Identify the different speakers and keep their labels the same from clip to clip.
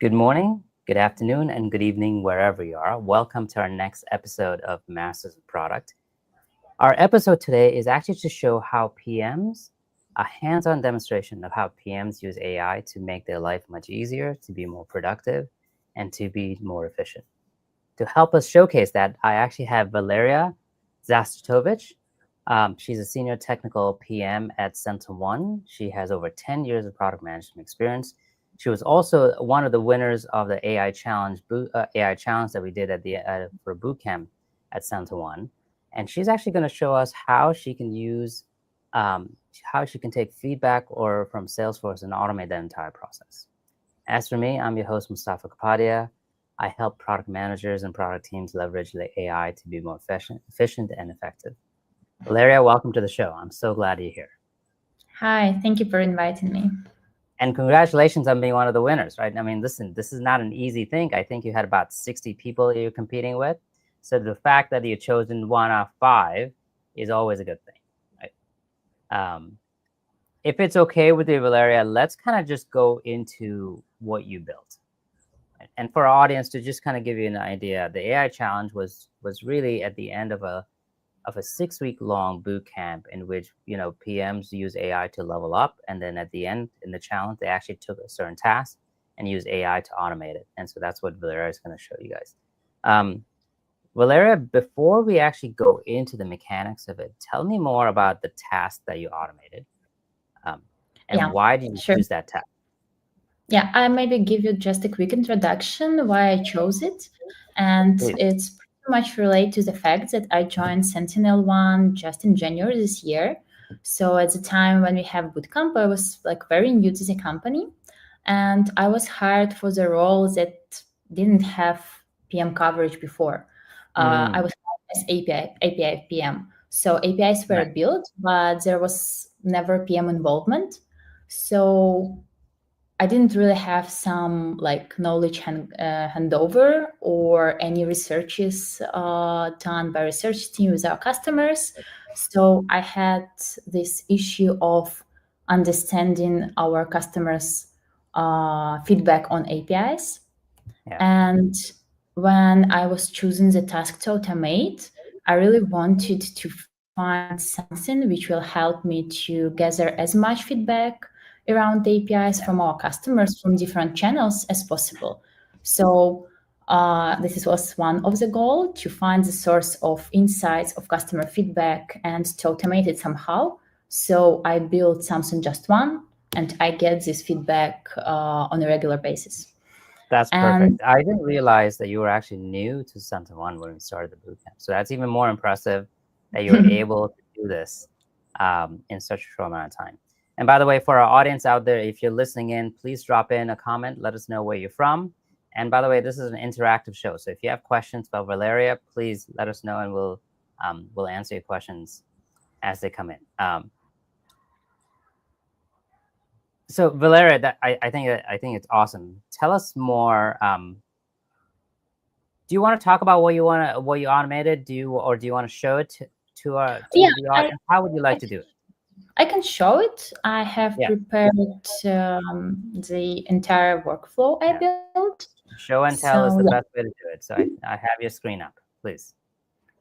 Speaker 1: Good morning, good afternoon, and good evening, wherever you are. Welcome to our next episode of Masters of Product. Our episode today is actually to show how a hands-on demonstration of how PMs use AI to make their life much easier, to be more productive, and to be more efficient. To help us showcase that, I actually have Valeryia Zavistovich. She's a senior technical PM at SentinelOne. She has over 10 years of product management experience. She was also one of the winners of the AI challenge that we did at for boot camp at SentinelOne. And she's actually going to show us how she can use, how she can take feedback or from Salesforce and automate that entire process. As for me, I'm your host, Mustafa Kapadia. I help product managers and product teams leverage the AI to be more efficient and effective. Valeryia, welcome to the show. I'm so glad you're here.
Speaker 2: Hi, thank you for inviting me.
Speaker 1: And congratulations on being one of the winners, right? I mean, listen, this is not an easy thing. I think you had about 60 people you're competing with. So the fact that you're chosen 1 out of 5 is always a good thing, right? If it's okay with you, Valeryia, let's kind of just go into what you built. Right? And for our audience, to just kind of give you an idea, the AI challenge was really at the end of a 6-week-long boot camp in which PMs use AI to level up, and then at the end in the challenge they actually took a certain task and used AI to automate it. And so that's what Valeryia is going to show you guys. Valeryia, before we actually go into the mechanics of it, tell me more about the task that you automated, and why did you choose that task?
Speaker 2: Yeah, I maybe give you just a quick introduction why I chose it, and it's much related to the fact that I joined SentinelOne just in January this year. So at the time when we have bootcamp, I was like very new to the company, and I was hired for the role that didn't have PM coverage before. I was hired as API PM. So APIs were built, but there was never PM involvement. So I didn't really have some like knowledge handover or any researches done by research team with our customers. So I had this issue of understanding our customers' feedback on APIs.
Speaker 1: Yeah.
Speaker 2: And when I was choosing the task to automate, I really wanted to find something which will help me to gather as much feedback around the APIs from our customers from different channels as possible. So this was one of the goals, to find the source of insights of customer feedback and to automate it somehow. So I built something just one, and I get this feedback on a regular basis.
Speaker 1: That's perfect. I didn't realize that you were actually new to SentinelOne when we started the bootcamp. So that's even more impressive that you were able to do this in such a short amount of time. And by the way, for our audience out there, if you're listening in, please drop in a comment. Let us know where you're from. And by the way, this is an interactive show. So if you have questions about Valeryia, please let us know, and we'll answer your questions as they come in. So Valeryia, I think it's awesome. Tell us more. Do you want to talk about what you automated? Do you want to show it to the audience? How would you like to do it?
Speaker 2: I can show it. I have prepared the entire workflow I built.
Speaker 1: Show and tell is the best way to do it. So I have your screen up, please.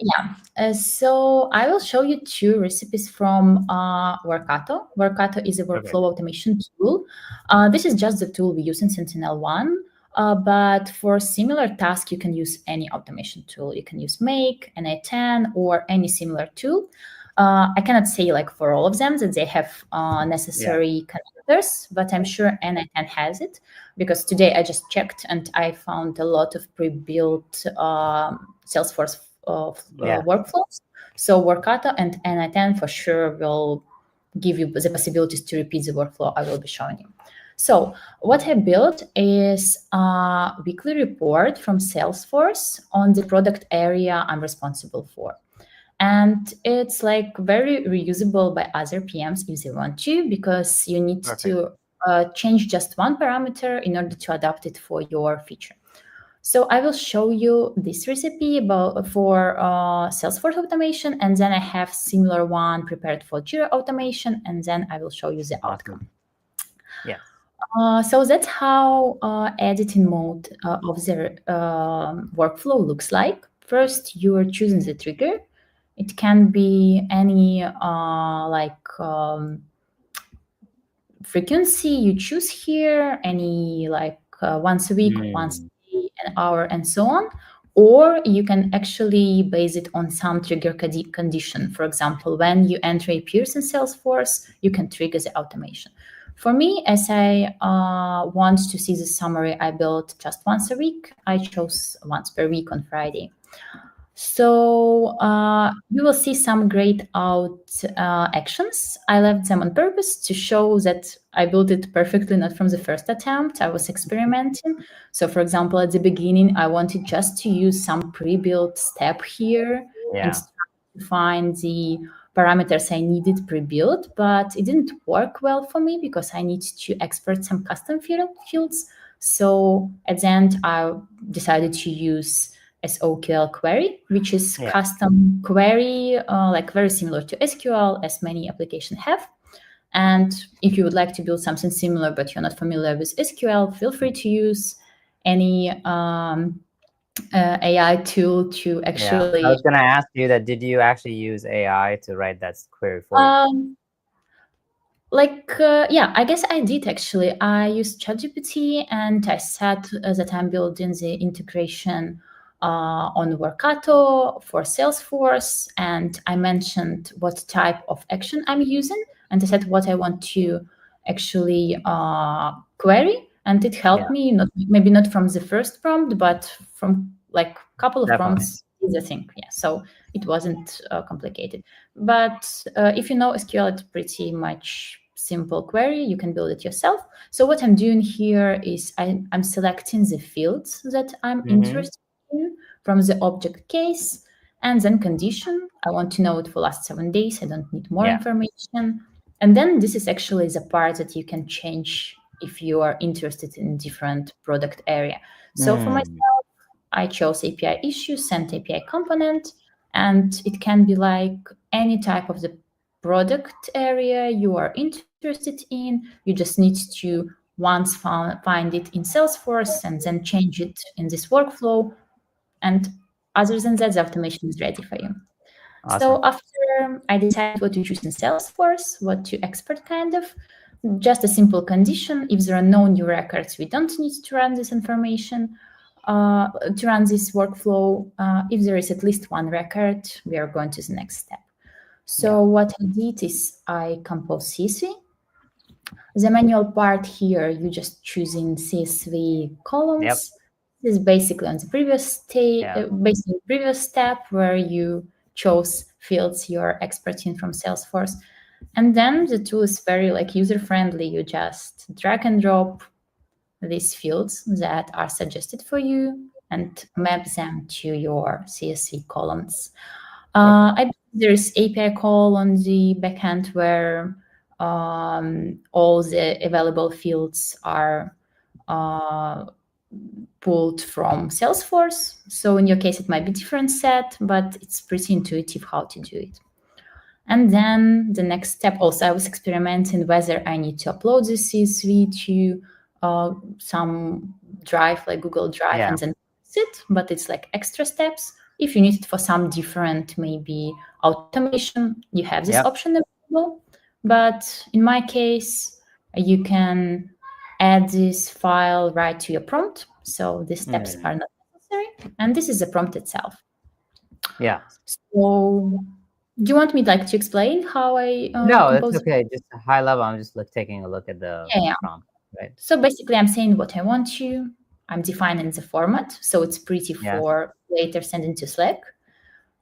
Speaker 2: Yeah. So I will show you 2 recipes from Workato. Workato is a workflow automation tool. This is just the tool we use in SentinelOne. But for similar tasks, you can use any automation tool. You can use Make, NA10, or any similar tool. I cannot say like for all of them that they have necessary connectors, but I'm sure NA10 has it, because today I just checked and I found a lot of pre-built Salesforce workflows. So Workato and NA10 for sure will give you the possibilities to repeat the workflow I will be showing you. So what I built is a weekly report from Salesforce on the product area I'm responsible for. And it's like very reusable by other PMs if they want to, because you need to change just one parameter in order to adapt it for your feature. So I will show you this recipe for Salesforce automation, and then I have similar one prepared for Jira automation, and then I will show you the outcome.
Speaker 1: Yeah.
Speaker 2: So that's how editing mode of the workflow looks like. First, you are choosing the trigger. It can be any frequency you choose here, any once a week, once
Speaker 1: Mm,
Speaker 2: a day, an hour, and so on. Or you can actually base it on some trigger condition. For example, when you enter appears in Salesforce, you can trigger the automation. For me, as I want to see the summary I built just once a week, I chose once per week on Friday. So you will see some grayed out actions. I left them on purpose to show that I built it perfectly, not from the first attempt. I was experimenting. So for example, at the beginning, I wanted just to use some pre-built step here and
Speaker 1: yeah.
Speaker 2: to find the parameters I needed pre-built, but it didn't work well for me because I need to export some custom fields. So at the end, I decided to use SOQL query, which is
Speaker 1: Yeah.
Speaker 2: custom query, like very similar to SQL, as many applications have. And if you would like to build something similar, but you're not familiar with SQL, feel free to use any AI tool to
Speaker 1: Yeah. I
Speaker 2: actually.
Speaker 1: was gonna ask you that. Did you actually use AI to write that query for you?
Speaker 2: Um, yeah, I guess I did actually. I used ChatGPT and I said that I'm building the integration on Workato for Salesforce, and I mentioned what type of action I'm using, and I said what I want to actually query, and it helped
Speaker 1: Yeah,
Speaker 2: me. Maybe not from the first prompt, but from like a couple of
Speaker 1: definitely.
Speaker 2: prompts. Is a thing, yeah. So it wasn't complicated. But if you know SQL, it's pretty much simple query. You can build it yourself. So what I'm doing here is I'm selecting the fields that I'm
Speaker 1: Mm-hmm.
Speaker 2: interested in from the object case and then condition. I want to know it for last 7 days. I don't need more
Speaker 1: Yeah.
Speaker 2: information. And then this is actually the part that you can change if you are interested in different product area. So for myself,
Speaker 1: Mm.
Speaker 2: I chose API issue, sent API component, and it can be like any type of the product area you are interested in. You just need to once find it in Salesforce and then change it in this workflow. And other than that, the automation is ready for you. So
Speaker 1: Awesome.
Speaker 2: after I decided what to choose in Salesforce, what to export kind of, just a simple condition. If there are no new records, we don't need to run this information, to run this workflow. If there is at least one record, we are going to the next step.
Speaker 1: Yeah.
Speaker 2: So what I did is I compose CSV. The manual part here, you just choosing CSV
Speaker 1: Yep.
Speaker 2: columns. This is basically on the
Speaker 1: Yeah.
Speaker 2: previous step where you chose fields you're exporting from Salesforce. And then the tool is very like user friendly. You just drag and drop these fields that are suggested for you and map them to your CSV columns.
Speaker 1: Perfect.
Speaker 2: There's API call on the backend where all the available fields are uh, pulled from Salesforce. So in your case, it might be different set, but it's pretty intuitive how to do it. And then the next step, also I was experimenting whether I need to upload the CSV to some drive like Google Drive
Speaker 1: Yeah.
Speaker 2: and then it, but it's like extra steps. If you need it for some different, maybe automation, you have this
Speaker 1: Yep.
Speaker 2: option available. But in my case, you can add this file right to your prompt. So the steps
Speaker 1: Mm.
Speaker 2: are not necessary. And this is the prompt itself.
Speaker 1: Yeah.
Speaker 2: So do you want me like to explain how I
Speaker 1: No, it's
Speaker 2: compose?
Speaker 1: okay. Just a high level. I'm just taking a look at the
Speaker 2: Yeah, yeah.
Speaker 1: prompt, right?
Speaker 2: So basically, I'm saying what I want to. I'm defining the format, so it's pretty
Speaker 1: Yes.
Speaker 2: for later sending to Slack.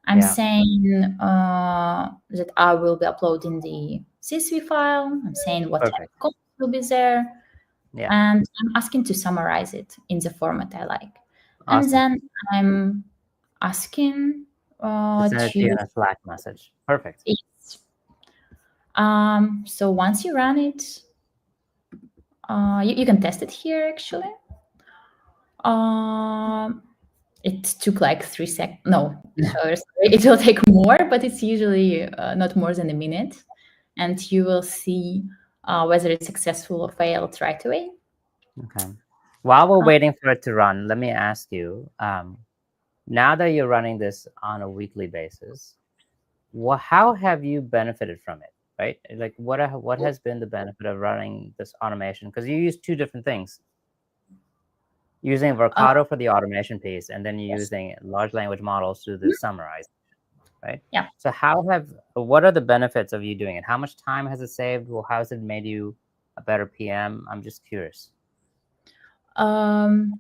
Speaker 2: I'm
Speaker 1: Yeah.
Speaker 2: saying that I will be uploading the CSV file. I'm saying what type
Speaker 1: Perfect.
Speaker 2: of content will be there,
Speaker 1: Yeah.
Speaker 2: and I'm asking to summarize it in the format I like. And
Speaker 1: Awesome.
Speaker 2: then I'm asking
Speaker 1: To send it to you
Speaker 2: to.
Speaker 1: in a Slack message. Perfect.
Speaker 2: So once you run it, you can test it here actually. It took like 3 seconds. No, sorry, it will take more, but it's usually not more than a minute. And you will see whether it's successful or failed right away.
Speaker 1: Okay. While we're waiting for it to run, let me ask you, now that you're running this on a weekly basis, how have you benefited from it, right? Like what has been the benefit of running this automation? Because you use two different things, using
Speaker 2: Uh,
Speaker 1: Workato for the automation piece, and then you're
Speaker 2: yes.
Speaker 1: using large language models to do the summarize, right?
Speaker 2: Yeah.
Speaker 1: So what are the benefits of you doing it? How much time has it saved? Well, how has it made you a better PM? I'm just curious.
Speaker 2: Um,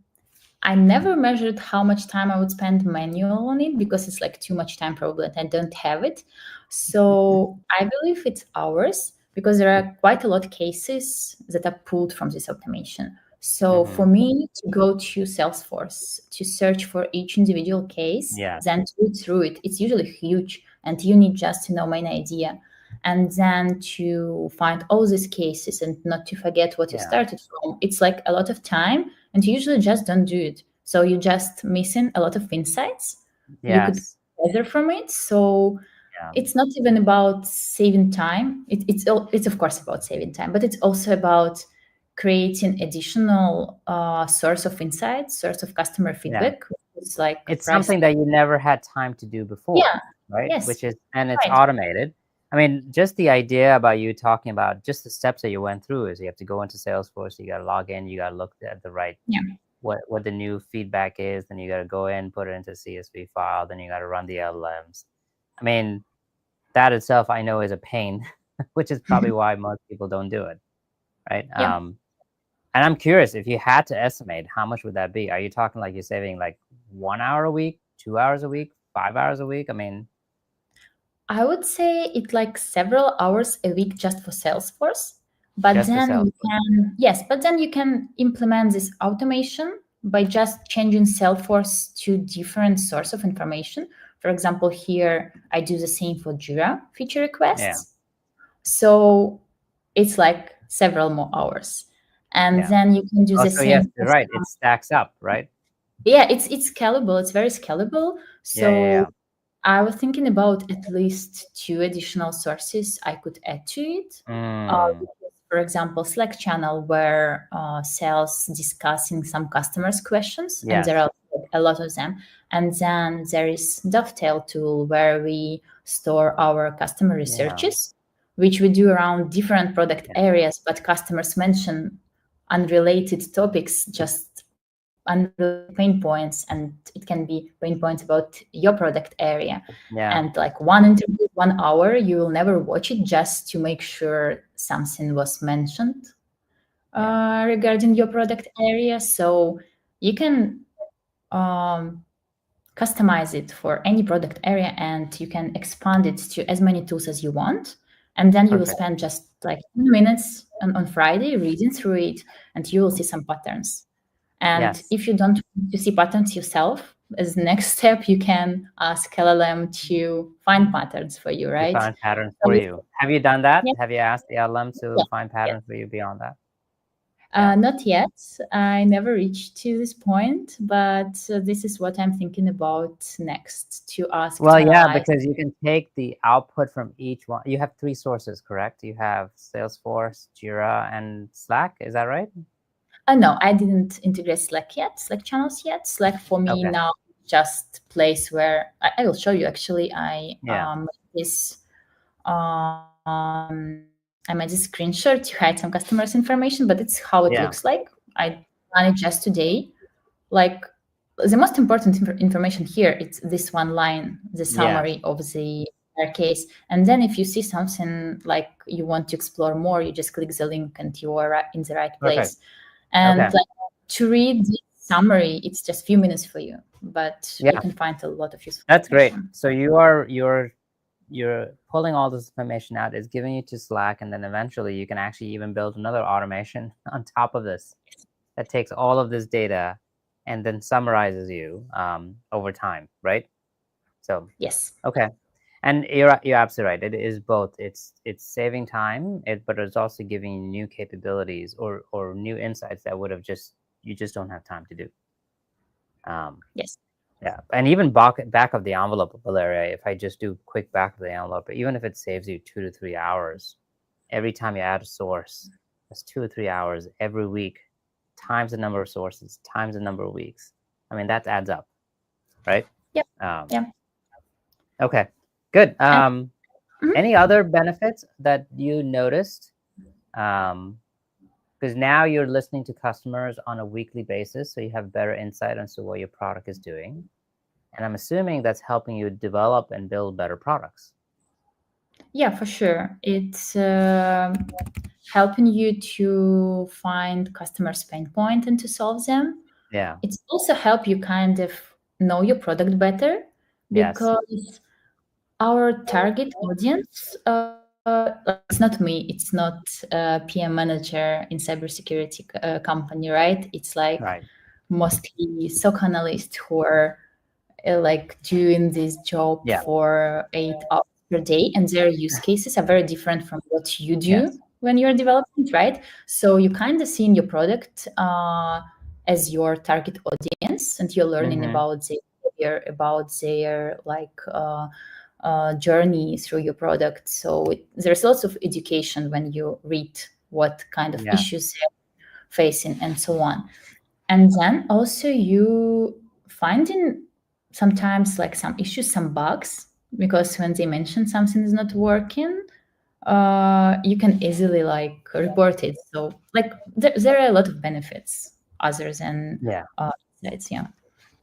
Speaker 2: I never measured how much time I would spend manual on it because it's like too much time probably and I don't have it. So I believe it's hours because there are quite a lot of cases that are pulled from this automation. So for me to go to Salesforce to search for each individual case,
Speaker 1: Yeah.
Speaker 2: then to read through it, it's usually huge and you need just to know main idea. And then to find all these cases and not to forget what you
Speaker 1: Yeah.
Speaker 2: started from, it's like a lot of time and you usually just don't do it. So you're just missing a lot of insights you could
Speaker 1: Yes.
Speaker 2: gather from it. So
Speaker 1: Yeah.
Speaker 2: it's not even about saving time. It's of course about saving time, but it's also about creating additional source of insights, source of customer
Speaker 1: Yeah.
Speaker 2: feedback. It's like
Speaker 1: It's
Speaker 2: price.
Speaker 1: something that you never had time to do before,
Speaker 2: Yeah.
Speaker 1: right?
Speaker 2: Yes.
Speaker 1: And it's
Speaker 2: Right.
Speaker 1: automated. I mean, just the idea about you talking about just the steps that you went through is you have to go into Salesforce, you got to log in, you got to look at the right,
Speaker 2: Yeah.
Speaker 1: what the new feedback is, then you got to go in, put it into CSV file, then you got to run the LLMs. I mean, that itself I know is a pain, which is probably why most people don't do it, right?
Speaker 2: Yeah.
Speaker 1: And I'm curious, if you had to estimate, how much would that be? Are you talking like you're saving like 1 hour a week, 2 hours a week, 5 hours a week? I mean,
Speaker 2: I would say it like several hours a week just for Salesforce. But
Speaker 1: just for
Speaker 2: then you
Speaker 1: Salesforce.
Speaker 2: can, yes, but then you can implement this automation by just changing Salesforce to different source of information. For example, here I do the same for Jira feature
Speaker 1: Yeah,
Speaker 2: requests. So it's like several more hours. And
Speaker 1: yeah.
Speaker 2: then you can do the
Speaker 1: Also, yes,
Speaker 2: same
Speaker 1: you're
Speaker 2: for
Speaker 1: right.
Speaker 2: some.
Speaker 1: It stacks up, right?
Speaker 2: Yeah, it's scalable. It's very scalable.
Speaker 1: Yeah, yeah,
Speaker 2: So
Speaker 1: yeah.
Speaker 2: I was thinking about at least two additional sources I could add to it.
Speaker 1: Mm,
Speaker 2: Because, for example, Slack channel where sales discussing some customers' questions, and there
Speaker 1: yes.
Speaker 2: are a lot of them. And then there is Dovetail tool where we store our customer
Speaker 1: Yeah,
Speaker 2: researches, which we do around different product
Speaker 1: yeah,
Speaker 2: areas, but customers mention unrelated topics, just unrelated pain points, and it can be pain points about your product area. And
Speaker 1: yeah.
Speaker 2: like one interview, 1 hour, you will never watch it just to make sure something was mentioned
Speaker 1: Yeah.
Speaker 2: regarding your product area. So you can um, customize it for any product area and you can expand it to as many tools as you want. And then you will
Speaker 1: Perfect.
Speaker 2: spend just like 10 minutes on Friday reading through it and you will see some patterns. And
Speaker 1: Yes.
Speaker 2: if you don't want to see patterns yourself, as the next step, you can ask LLM to find patterns for you,
Speaker 1: To
Speaker 2: right?
Speaker 1: find patterns
Speaker 2: So
Speaker 1: for you. Have you done that?
Speaker 2: yeah,
Speaker 1: Have you asked the LM
Speaker 2: yeah,
Speaker 1: to find
Speaker 2: yeah.
Speaker 1: patterns for you beyond that? Yeah.
Speaker 2: Not yet. I never reached to this point, but this is what I'm thinking about next to ask
Speaker 1: Well,
Speaker 2: to
Speaker 1: yeah,
Speaker 2: analyze.
Speaker 1: because you can take the output from each one. You have three sources, correct? You have Salesforce, Jira, and Slack. Is that right?
Speaker 2: No, I didn't integrate Slack yet, Slack channels yet. Slack for me
Speaker 1: Okay.
Speaker 2: now just place where I will show you actually.
Speaker 1: Yeah.
Speaker 2: This I made a screenshot to hide some customers' information, but it's how it
Speaker 1: Yeah.
Speaker 2: looks like. I done it just today. Like the most important information here, it's this one line, the
Speaker 1: Yes.
Speaker 2: summary of the entire case. And then if you see something like you want to explore more, you just click the link and you are in the right
Speaker 1: Perfect.
Speaker 2: place. And
Speaker 1: Okay.
Speaker 2: like, to read the summary, it's just few minutes for you, but you
Speaker 1: Yeah,
Speaker 2: can find a lot of useful
Speaker 1: that's great.
Speaker 2: information.
Speaker 1: So you're pulling all this information out, it's giving it to Slack, and then eventually you can actually even build another automation on top of this that takes all of this data and then summarizes you over time, right? So
Speaker 2: Yes.
Speaker 1: okay, and you're absolutely right. It is both. It's saving time, but it's also giving you new capabilities or new insights that would have you just don't have time to do. Um,
Speaker 2: Yes.
Speaker 1: Yeah, and even back of the envelope, Valeria, if I just do quick back of the envelope, even if it saves you 2 to 3 hours, every time you add a source, that's 2 or 3 hours every week times the number of sources times the number of weeks. I mean, that adds up, right?
Speaker 2: Yeah.
Speaker 1: Um,
Speaker 2: Yeah.
Speaker 1: okay, good.
Speaker 2: And,
Speaker 1: Any other benefits that you noticed? Because now you're listening to customers on a weekly basis, so you have better insight into what your product is doing. And I'm assuming that's helping you develop and build better products.
Speaker 2: yeah, for sure. It's helping you to find customers' pain point and to solve them.
Speaker 1: Yeah.
Speaker 2: It's also help you kind of know your product better
Speaker 1: Yes.
Speaker 2: because our target audience, like it's not me, it's not a PM manager in cybersecurity company, right? It's like
Speaker 1: Right.
Speaker 2: mostly SOC analysts who are like doing this job
Speaker 1: Yeah.
Speaker 2: for 8 hours per day, and their use cases are very different from what you do
Speaker 1: Yes.
Speaker 2: when you're developing, right? So you kind of see in your product as your target audience, and you're learning
Speaker 1: Mm-hmm.
Speaker 2: about their behavior, about their like journey through your product. So there's lots of education when you read what kind of
Speaker 1: Yeah.
Speaker 2: issues they're facing and so on. And then also you finding sometimes like some issues, some bugs, because when they mention something is not working, you can easily like report it. So like there are a lot of benefits other than
Speaker 1: Yeah.
Speaker 2: insights. Yeah.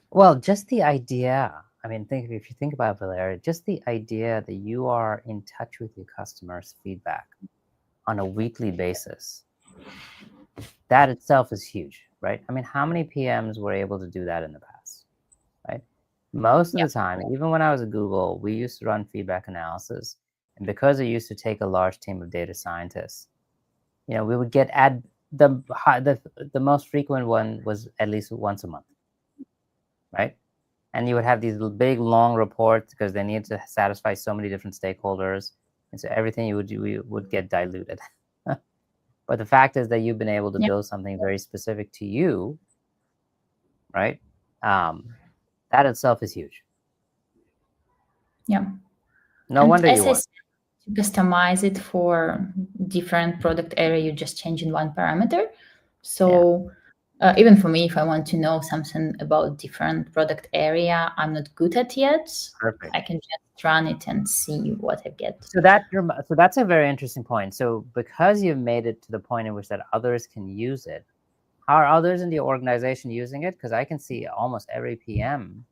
Speaker 1: Well, just the idea. I mean, if you think about Valeria, just the idea that you are in touch with your customers' feedback on a weekly basis, that itself is huge, right? I mean, how many PMs were able to do that in the past, right? Most of
Speaker 2: Yeah.
Speaker 1: the time, even when I was at Google, we used to run feedback analysis. And because it used to take a large team of data scientists, we would get the most frequent one was at least once a month, right? And you would have these big, long reports because they need to satisfy so many different stakeholders. And so everything you would do would get diluted. But the fact is that you've been able to
Speaker 2: Yeah.
Speaker 1: build something very specific to you, right? That itself is huge.
Speaker 2: Yeah.
Speaker 1: No
Speaker 2: And
Speaker 1: wonder you
Speaker 2: as I
Speaker 1: won.
Speaker 2: said, to customize it for different product area, you just change in one parameter. So even for me, if I want to know something about different product area I'm not good at yet,
Speaker 1: Perfect.
Speaker 2: I can just run it and see what I get.
Speaker 1: So that's a very interesting point. So because you've made it to the point in which that others can use it, how are others in the organization using it? Because I can see almost every PM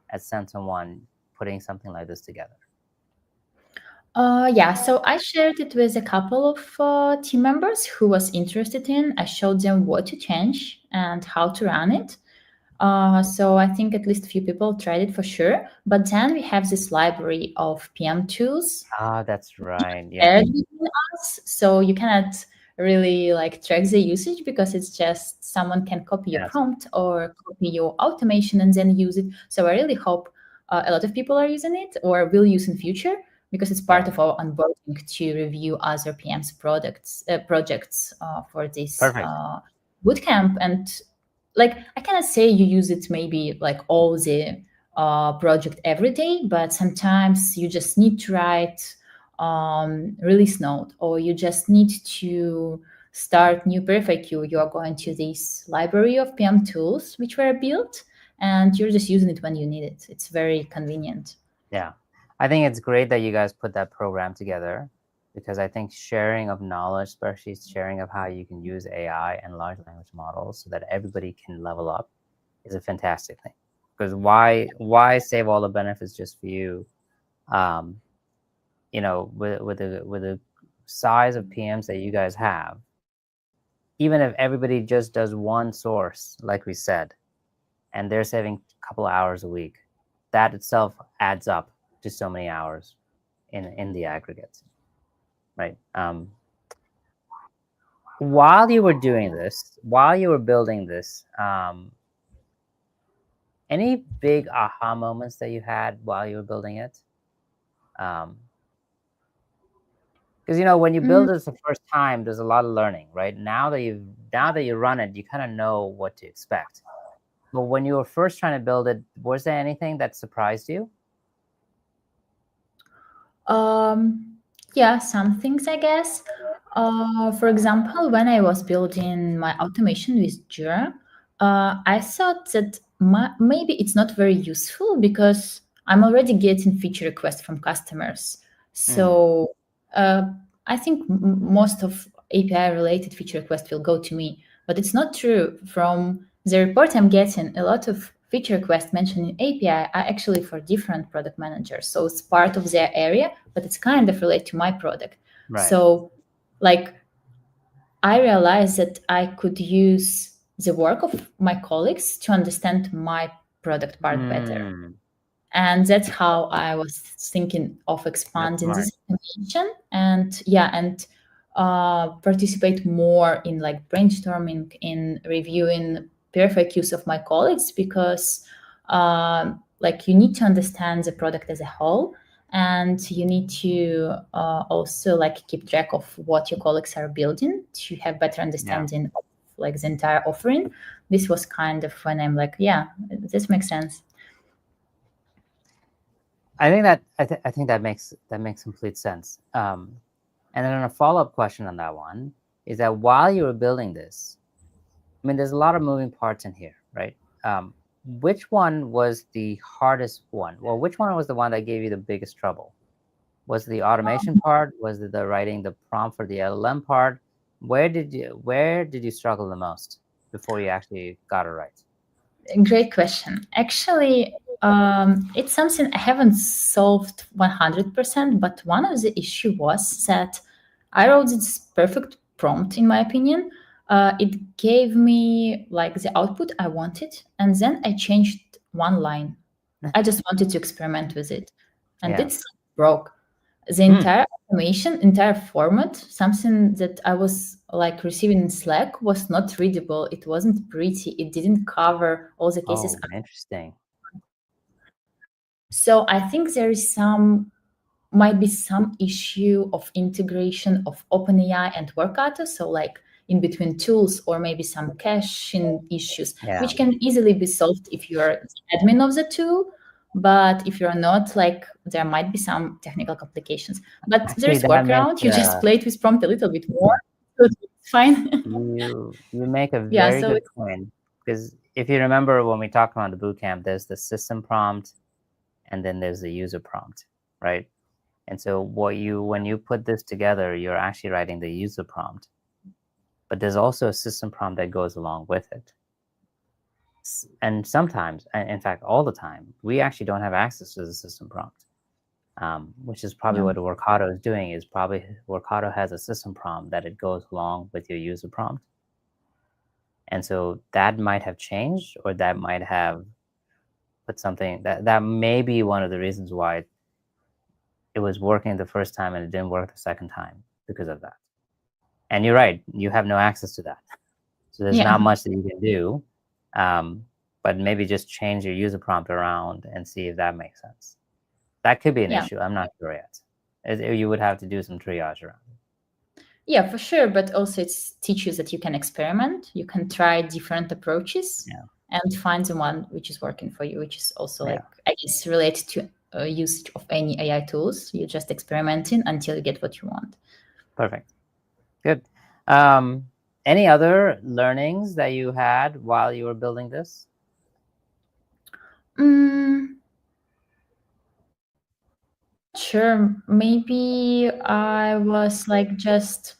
Speaker 1: at SentinelOne putting something like this together.
Speaker 2: Yeah, so I shared it with a couple of team members who was interested in. I showed them what to change and how to run it. So I think at least a few people tried it for sure. But then we have this library of PM tools
Speaker 1: Ah, that's right. Yeah.
Speaker 2: shared between us, so you cannot really like track the usage because it's just someone can copy your
Speaker 1: Yes.
Speaker 2: prompt or copy your automation and then use it. So I really hope a lot of people are using it or will use in future because it's part
Speaker 1: Yeah.
Speaker 2: of our onboarding to review other PM's projects for this
Speaker 1: Perfect.
Speaker 2: bootcamp. And like I cannot say you use it maybe like all the project every day, but sometimes you just need to write release note, or you just need to start new FAQ. You are going to this library of PM tools which were built, and you're just using it when you need it. It's very convenient.
Speaker 1: Yeah. I think it's great that you guys put that program together because I think sharing of knowledge, especially sharing of how you can use AI and large language models so that everybody can level up is a fantastic thing. Because why save all the benefits just for you? With the size of PMs that you guys have, even if everybody just does one source, like we said, and they're saving a couple of hours a week, that itself adds up to so many hours in the aggregate, right? While you were doing this, while you were building this, any big aha moments that you had while you were building it? Because when you build this the first time, there's a lot of learning, right? Now that you run it, you kind of know what to expect. But when you were first trying to build it, was there anything that surprised you?
Speaker 2: Yeah, some things I guess. For example, when I was building my automation with Jira, I thought that maybe it's not very useful because I'm already getting feature requests from customers. So uh, I think most of API related feature requests will go to me, but it's not true. From the report I'm getting, a lot of feature requests mentioned in API are actually for different product managers. So it's part of their area, but it's kind of related to my product.
Speaker 1: Right.
Speaker 2: So like I realized that I could use the work of my colleagues to understand my product part better. And that's how I was thinking of
Speaker 1: That's
Speaker 2: expanding
Speaker 1: smart.
Speaker 2: this information and participate more in like brainstorming, in reviewing perfect use of my colleagues because like you need to understand the product as a whole, and you need to also like keep track of what your colleagues are building to have better
Speaker 1: Yeah.
Speaker 2: understanding of like the entire offering. This was kind of when I'm like, yeah, this makes sense.
Speaker 1: I think that I think that makes complete sense. And then a follow-up question on that one is that while you were building this, I mean, there's a lot of moving parts in here, right? Which one was the hardest one? Well, which one was the one that gave you the biggest trouble? Was it the automation part? Was it the writing the prompt for the LLM part? Where did you struggle the most before you actually got it right?
Speaker 2: Great question. Actually, it's something I haven't solved 100%, but one of the issue was that I wrote this perfect prompt, in my opinion. It gave me like the output I wanted, and then I changed one line. I just wanted to experiment with it, and
Speaker 1: Yeah.
Speaker 2: it's broke. The entire automation, entire format, something that I was like receiving in Slack was not readable. It wasn't pretty. It didn't cover all the cases.
Speaker 1: Oh, interesting.
Speaker 2: So I think there is might be some issue of integration of OpenAI and Workato. So like in between tools, or maybe some caching issues,
Speaker 1: Yeah.
Speaker 2: which can easily be solved if you're the admin of the tool. But if you're not, like there might be some technical complications. But
Speaker 1: Actually,
Speaker 2: there's
Speaker 1: that makes
Speaker 2: workaround. You just play it with prompt a little bit more. So it's fine.
Speaker 1: you make a
Speaker 2: Yeah.
Speaker 1: very
Speaker 2: So
Speaker 1: good point, because if you remember when we talked about the bootcamp, there's the system prompt and then there's the user prompt, right? And so when you put this together, you're actually writing the user prompt, but there's also a system prompt that goes along with it. And sometimes, in fact, all the time, we actually don't have access to the system prompt, which is probably
Speaker 2: yeah.
Speaker 1: what Workato is doing. Is probably Workato has a system prompt that it goes along with your user prompt, and so that might have changed, or that might have put something that may be one of the reasons why it was working the first time and it didn't work the second time because of that. And you're right, you have no access to that. So there's not
Speaker 2: Yeah.
Speaker 1: much that you can do, but maybe just change your user prompt around and see if that makes sense. That could be an
Speaker 2: Yeah.
Speaker 1: issue. I'm not sure yet. You would have to do some triage around it.
Speaker 2: Yeah, for sure. But also it's teaches that you can experiment, you can try different approaches
Speaker 1: Yeah.
Speaker 2: and find the one which is working for you, which is also
Speaker 1: Yeah.
Speaker 2: like, I guess, related to usage of any AI tools. You're just experimenting until you get what you want.
Speaker 1: Perfect. Good. Any other learnings that you had while you were building this?
Speaker 2: Sure. Maybe I was like just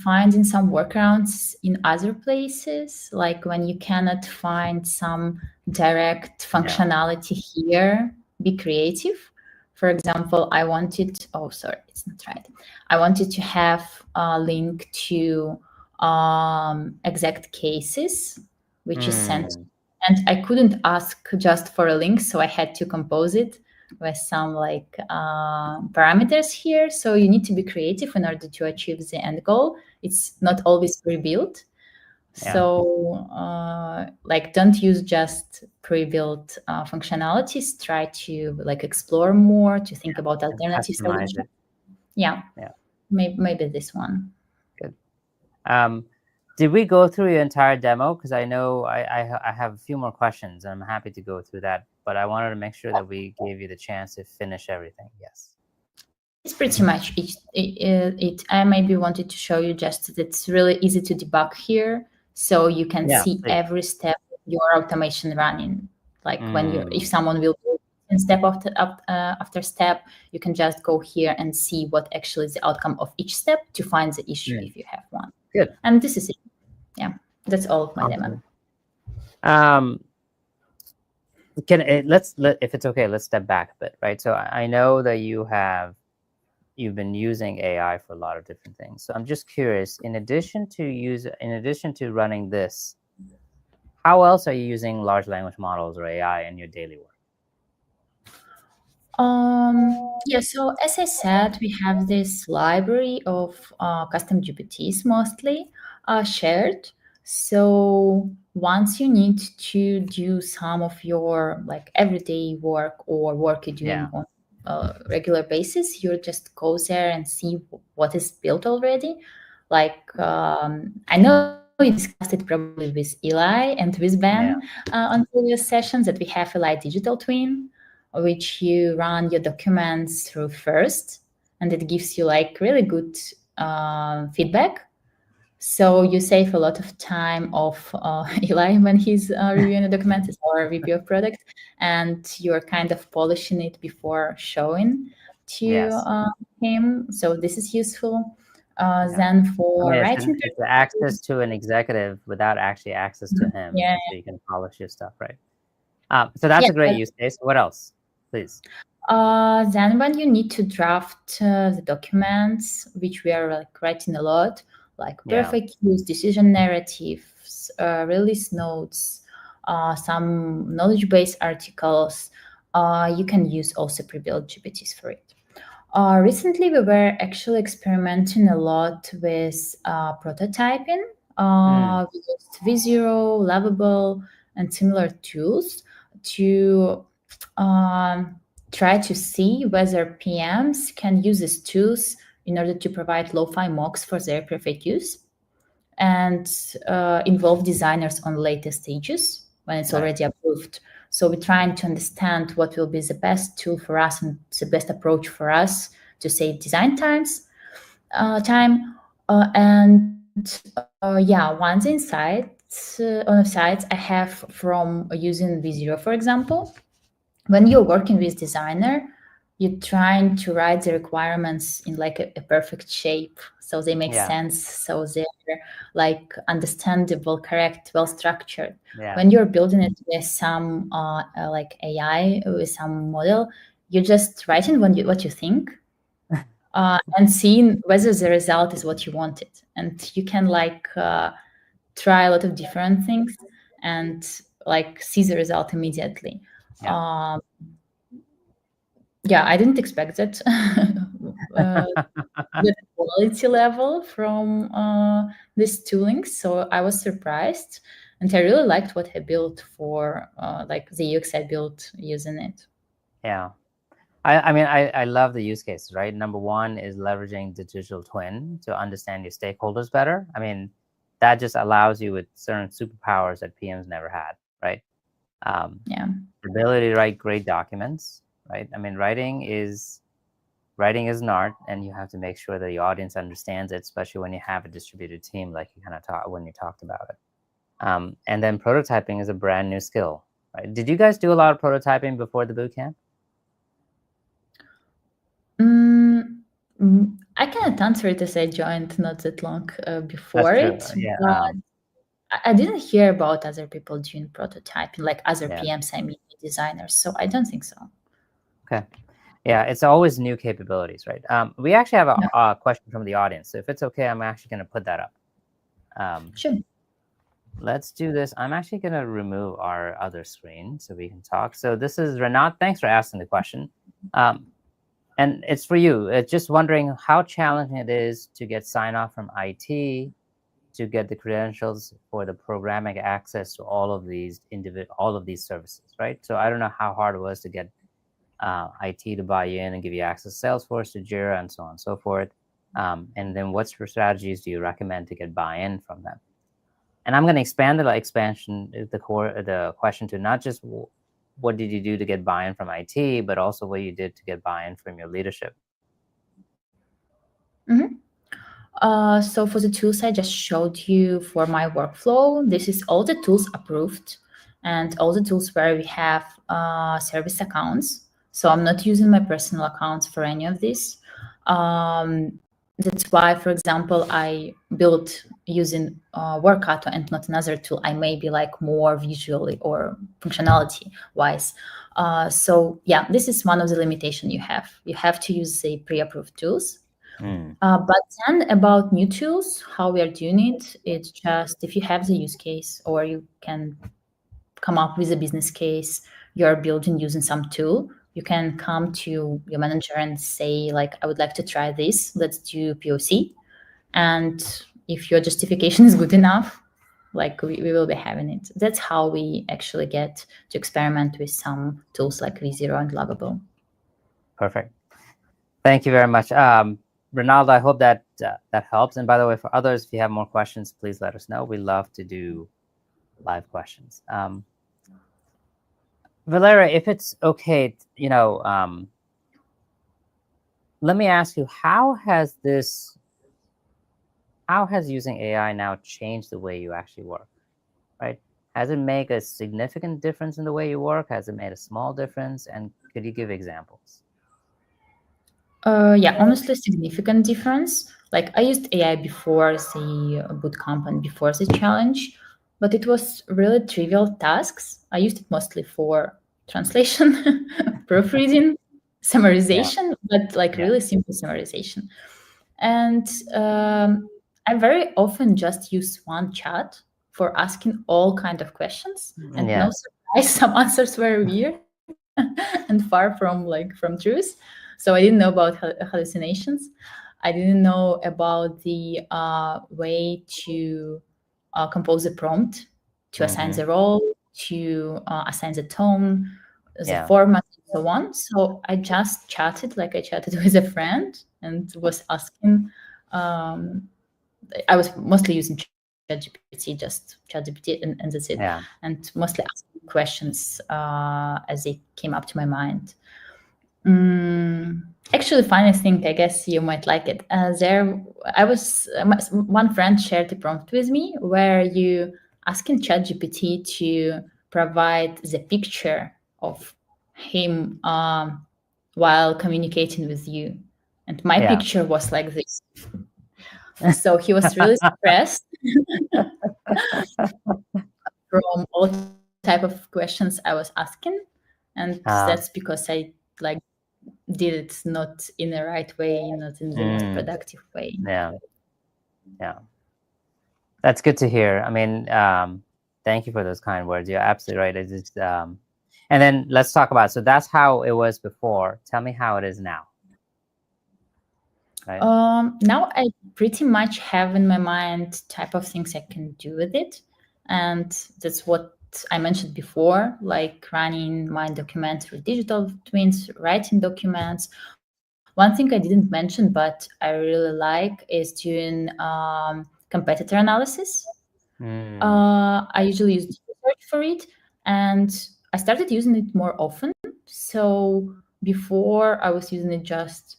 Speaker 2: finding some workarounds in other places, like when you cannot find some direct functionality here, be creative. For example, it's not right. I wanted to have a link to exact cases, which is sent, and I couldn't ask just for a link, so I had to compose it with some like parameters here. So you need to be creative in order to achieve the end goal. It's not always pre-built. So like don't use just pre-built functionalities. Try to like explore more, to think about alternative
Speaker 1: Customize
Speaker 2: solutions.
Speaker 1: it.
Speaker 2: Yeah.
Speaker 1: Yeah.
Speaker 2: Maybe this one.
Speaker 1: Good. Did we go through your entire demo? Because I know I have a few more questions, and I'm happy to go through that. But I wanted to make sure that we gave you the chance to finish everything. Yes.
Speaker 2: It's pretty much it. I maybe wanted to show you just that it's really easy to debug here, so you can see
Speaker 1: please.
Speaker 2: every step of your automation running. Like when you, if
Speaker 1: Mm,
Speaker 2: someone will do in step after step, you can just go here and see what actually is the outcome of each step to find the issue if you have one.
Speaker 1: good.
Speaker 2: And this is it. Yeah, that's all of my demo.
Speaker 1: Awesome. If it's okay, let's step back a bit, right? So I know that you've been using AI for a lot of different things. So I'm just curious, in addition to running this, how else are you using large language models or AI in your daily work?
Speaker 2: Yeah, so as I said, we have this library of custom GPTs mostly shared. So once you need to do some of your like everyday work or work you're doing on a regular basis, you just go there and see what is built already. Like I know you discussed it probably with Eli and with Ben on previous sessions that we have Eli Digital Twin, which you run your documents through first, and it gives you like really good feedback. So you save a lot of time of Eli when he's reviewing a document or review of product, and you're kind of polishing it before showing to him. So this is useful. Then for writing,
Speaker 1: it's access to an executive without actually access to him,
Speaker 2: yeah,
Speaker 1: so you can polish your stuff, right? So that's a great use case. What else, please?
Speaker 2: Then when you need to draft the documents, which we are like writing a lot, like perfect use, decision narratives, release notes, some knowledge-based articles, you can use also pre-built GPTs for it. Recently, we were actually experimenting a lot with prototyping. We used Visio, Lovable, and similar tools to try to see whether PMs can use these tools in order to provide lo-fi mocks for their perfect use and involve designers on later stages when it's already approved. So we're trying to understand what will be the best tool for us and the best approach for us to save design time. One insights on the sites I have from using Visio, for example. When you're working with designer, you're trying to write the requirements in like a perfect shape, so they make sense, so they're like understandable, correct, well structured. When you're building it with some like AI, with some model, you're just writing what you think and seeing whether the result is what you wanted, and you can like try a lot of different things and like see the result immediately. I didn't expect that the quality level from this tooling, so I was surprised, and I really liked what I built for like the UX I built using it.
Speaker 1: I love the use cases, right? Number one is leveraging the digital twin to understand your stakeholders better. I mean, that just allows you with certain superpowers that PMs never had, right? The ability to write great documents, right? I mean, writing is an art, and you have to make sure that the audience understands it, especially when you have a distributed team, like you kind of talked about it. And then prototyping is a brand new skill, right? Did you guys do a lot of prototyping before the bootcamp?
Speaker 2: I cannot answer it as I joined not that long before
Speaker 1: That's true.
Speaker 2: it, but I didn't hear about other people doing prototyping, like other PMs, I mean, designers. So I don't think so.
Speaker 1: Okay. Yeah, it's always new capabilities, right? We actually have a question from the audience. So if it's okay, I'm actually going to put that up.
Speaker 2: Sure.
Speaker 1: Let's do this. I'm actually going to remove our other screen so we can talk. So this is Renat. Thanks for asking the question. And it's for you. It's just wondering how challenging it is to get sign-off from IT to get the credentials for the programming access to all of these services, right? So I don't know how hard it was to get IT to buy in and give you access to Salesforce, to Jira, and so on and so forth. And then what strategies do you recommend to get buy-in from them? And I'm going to expand the question to not just what did you do to get buy-in from IT, but also what you did to get buy-in from your leadership.
Speaker 2: Mhm. So for the tools I just showed you for my workflow, this is all the tools approved and all the tools where we have service accounts. So I'm not using my personal accounts for any of this. That's why, for example, I built using Workato and not another tool. I may be like more visually or functionality wise. So yeah, this is one of the limitation you have. You have to use the pre-approved tools. But then about new tools, how we are doing it, it's just if you have the use case or you can come up with a business case you're building using some tool, you can come to your manager and say, like, I would like to try this. Let's do POC. And if your justification is good enough, like we will be having it. That's how we actually get to experiment with some tools like V0 and Lovable.
Speaker 1: Perfect. Thank you very much. Ronaldo, I hope that that helps. And by the way, for others, if you have more questions, please let us know. We love to do live questions. Valeryia, if it's okay, let me ask you, how has using AI now changed the way you actually work, right? Has it made a significant difference in the way you work? Has it made a small difference? And could you give examples?
Speaker 2: Yeah, honestly, significant difference. Like I used AI before the bootcamp and before the challenge, but it was really trivial tasks. I used it mostly for translation, proofreading,
Speaker 1: Yeah,
Speaker 2: summarization, but like
Speaker 1: yeah,
Speaker 2: really simple summarization. And I very often just use one chat for asking all kind of questions, and no
Speaker 1: yeah,
Speaker 2: surprise, some answers were weird and far from truth. So I didn't know about hallucinations. I didn't know about the way to compose a prompt, to assign
Speaker 1: mm-hmm.
Speaker 2: the role, to assign the tone, the
Speaker 1: Yeah,
Speaker 2: format, and so on. So I just chatted like I chatted with a friend and was asking. Um, I was mostly using ChatGPT, just ChatGPT, and that's it.
Speaker 1: yeah,
Speaker 2: And mostly asking questions as they came up to my mind. Actually, funny thing, I guess you might like it. One friend shared a prompt with me where you asking ChatGPT to provide the picture of him while communicating with you, and my
Speaker 1: yeah.
Speaker 2: picture was like this. So he was really stressed from all type of questions I was asking, and that's because I like did it not in the right way, not in the most productive way.
Speaker 1: Yeah, yeah. That's good to hear. I mean, thank you for those kind words. You're absolutely right. It's just, and then let's talk about, so that's how it was before. Tell me how it is now, right?
Speaker 2: Now I pretty much have in my mind type of things I can do with it, and that's what I mentioned before, like running my documents through digital twins, writing documents. One thing I didn't mention, but I really like, is doing competitor analysis. I usually use research for it, and I started using it more often. So before I was using it just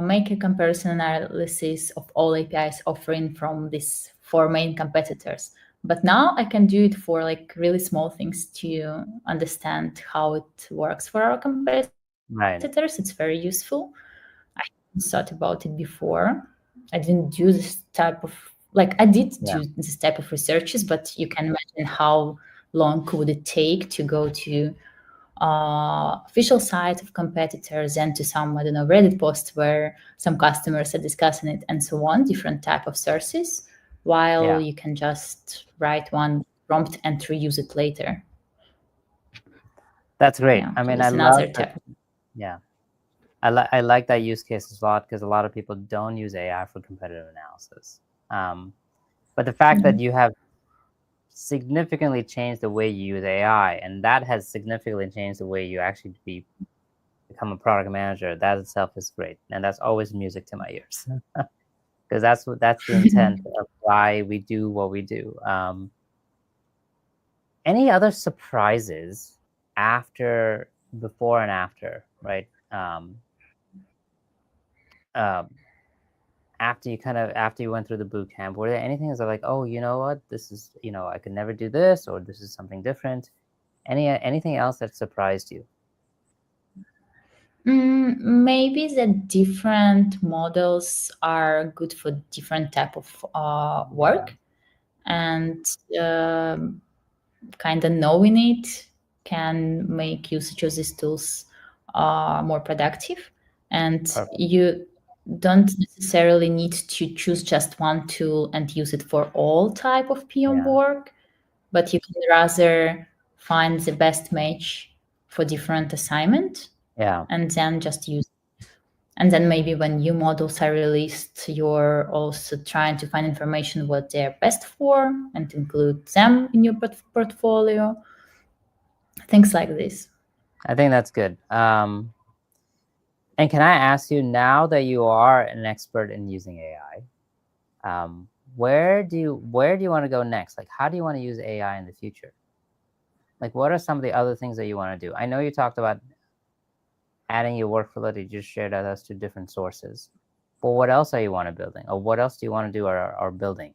Speaker 2: make a comparison analysis of all APIs offering from these four main competitors. But now I can do it for like really small things to understand how it works for our competitors. It's very useful. I hadn't thought about it before. I didn't do this type of like I did do
Speaker 1: Yeah,
Speaker 2: this type of researches, but you can imagine how long would it take to go to official sites of competitors and to some, I don't know, Reddit posts where some customers are discussing it and so on, different type of sources, while
Speaker 1: yeah.
Speaker 2: you can just write one prompt and reuse it later.
Speaker 1: That's great.
Speaker 2: Yeah,
Speaker 1: I
Speaker 2: so
Speaker 1: mean, I
Speaker 2: it's another
Speaker 1: love that.
Speaker 2: type.
Speaker 1: Yeah, I like that use case a lot because a lot of people don't use AI for competitive analysis. But the fact that you have significantly changed the way you use AI, and that has significantly changed the way you actually become a product manager, that itself is great, and that's always music to my ears. Because that's the intent of why we do what we do. Any other surprises before and after, right? Um, after you went through the boot camp, were there anything that like, oh, you know what, this is, I could never do this, or this is something different? Anything else that surprised you?
Speaker 2: Maybe the different models are good for different type of work, and kind of knowing it can make usage of these tools more productive. And
Speaker 1: Perfect.
Speaker 2: you don't necessarily need to choose just one tool and use it for all type of PM work, but you can rather find the best match for different assignment and then just use it. And then maybe when new models are released, you're also trying to find information what they're best for and include them in your portfolio. Things like this.
Speaker 1: I think that's good. And can I ask you, now that you are an expert in using AI, where do you want to go next? Like, how do you want to use AI in the future? Like, what are some of the other things that you want to do? I know you talked about adding your workflow that you just shared with us to different sources, but what else are you want to building, or what else do you want to do or building?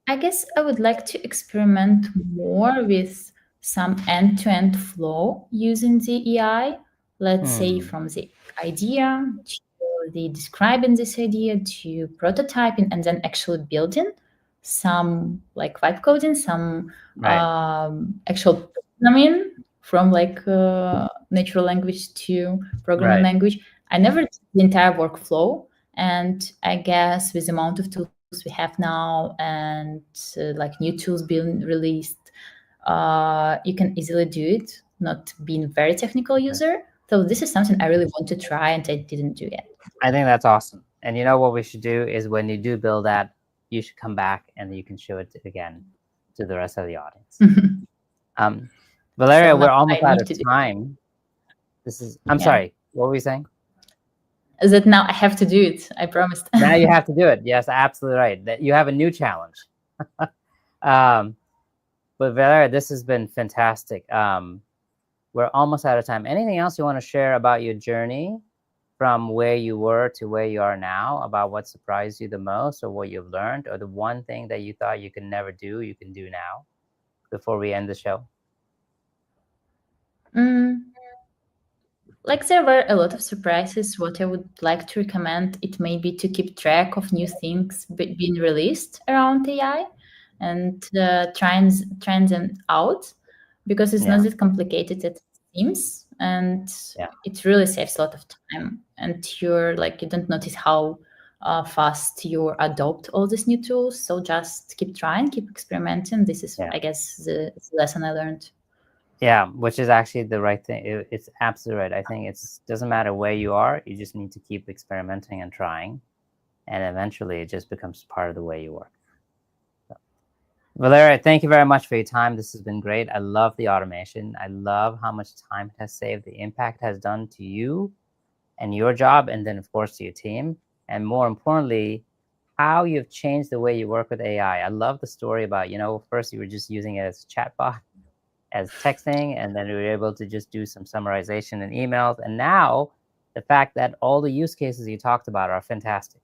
Speaker 2: I guess I would like to experiment more with some end-to-end flow using the AI. Let's say from the idea to the describing this idea to prototyping and then actually building some like vibe coding, some actual programming from like natural language to programming language. I never did the entire workflow, and I guess with the amount of tools we have now and like new tools being released, you can easily do it, not being a very technical user. So this is something I really want to try and I didn't do yet.
Speaker 1: I think that's awesome. And you know what we should do is, when you do build that, you should come back and you can show it again to the rest of the audience. Valeryia, we're almost out of time. I'm sorry, what were you saying?
Speaker 2: Is that now I have to do it? I promised.
Speaker 1: Now you have to do it. Yes, absolutely right. That you have a new challenge. But Valeryia, this has been fantastic. We're almost out of time. Anything else you want to share about your journey from where you were to where you are now, about what surprised you the most, or what you've learned, or the one thing that you thought you could never do, you can do now, before we end the show?
Speaker 2: Like, there were a lot of surprises. What I would like to recommend, it may be to keep track of new things being released around AI and trying them out, because it's not that complicated as it seems, and it really saves a lot of time. And you don't notice how fast you adopt all these new tools. So just keep trying, keep experimenting. This is, I guess, the lesson I learned.
Speaker 1: Yeah, which is actually the right thing. It's absolutely right. I think it doesn't matter where you are. You just need to keep experimenting and trying, and eventually it just becomes part of the way you work. So, Valeryia, thank you very much for your time. This has been great. I love the automation. I love how much time it has saved, the impact it has done to you and your job, and then, of course, to your team. And more importantly, how you've changed the way you work with AI. I love the story about, first you were just using it as a chatbot, as texting, and then we were able to just do some summarization in emails. And now the fact that all the use cases you talked about are fantastic.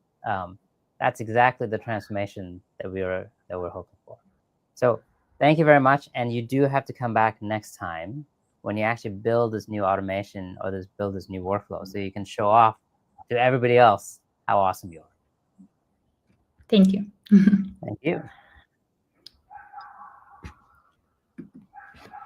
Speaker 1: That's exactly the transformation that we're hoping for. So thank you very much. And you do have to come back next time when you actually build this new automation or build this new workflow, so you can show off to everybody else how awesome you are.
Speaker 2: Thank you.
Speaker 1: Thank you.